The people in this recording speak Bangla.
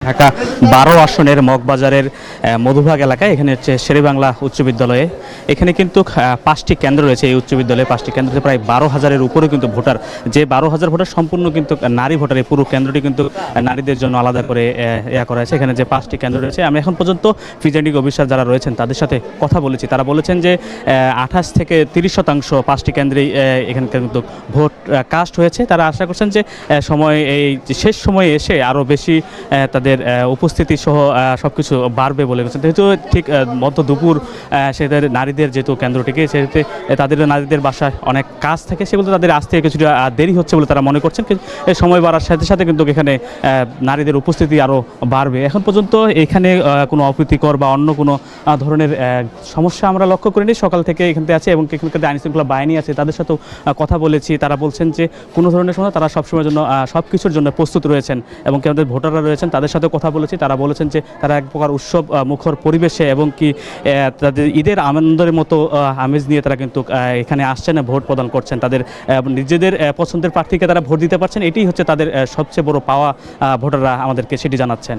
ঢাকা ১২ আসনের মগবাজারের মধুবাগ এলাকায় এখানে হচ্ছে শেরেবাংলা উচ্চ বিদ্যালয়ে এখানে কিন্তু ৫টি কেন্দ্র রয়েছে। এই উচ্চ বিদ্যালয়ে ৫টি কেন্দ্রে প্রায় ১২,০০০-এর উপরে কিন্তু ভোটার, যে ১২,০০০ ভোটার সম্পূর্ণ কিন্তু নারী ভোটার। এই পুরো কেন্দ্রটি কিন্তু নারীদের জন্য আলাদা করে করা হয়েছে। এখানে যে ৫টি কেন্দ্র রয়েছে, আমি এখন পর্যন্ত প্রিজাইডিং অফিসার যারা রয়েছেন তাদের সাথে কথা বলেছি। তারা বলেছেন যে ২৮ থেকে ৩০% ৫টি কেন্দ্রেই এখানে কিন্তু ভোট কাস্ট হয়েছে। তারা আশা করছেন যে এই শেষ সময়ে এসে আরও বেশি তাদের উপস্থিতি সহ সব কিছু বাড়বে বলে গেছেন। যেহেতু ঠিক মধ্য দুপুর সেদের নারীদের যেহেতু কেন্দ্রটিকে, সেহেতু তাদের নারীদের বাসায় অনেক কাজ থাকে, সেগুলো তাদের আসতে কিছুটা দেরি হচ্ছে বলে তারা মনে করছেন। সময় বাড়ার সাথে সাথে কিন্তু এখানে নারীদের উপস্থিতি আরও বাড়বে। এখন পর্যন্ত এখানে কোনো অপ্রীতিকর বা অন্য কোনো ধরনের সমস্যা আমরা লক্ষ্য করিনি। সকাল থেকে এখানে আছে এবং এখানকার আইনশৃঙ্খলা বাহিনী আছে, তাদের সাথেও কথা বলেছি। তারা বলছেন যে কোনো ধরনের সময় তারা সবসময়ের জন্য সব কিছুর জন্য প্রস্তুত রয়েছেন এবং আমাদের ভোটাররা রয়েছেন তাদের সাথে কথা বলেছি। তারা বলেছেন যে তারা এক প্রকার উৎসব মুখর পরিবেশে এবং কি তাদের ঈদের আনন্দের মতো আমেজ নিয়ে তারা কিন্তু এখানে আসছেন, ভোট প্রদান করছেন। তাদের নিজেদের পছন্দের প্রার্থীকে তারা ভোট দিতে পারছেন, এটাই হচ্ছে তাদের সবচেয়ে বড় পাওয়া। ভোটাররা আমাদেরকে সেটি জানাচ্ছেন।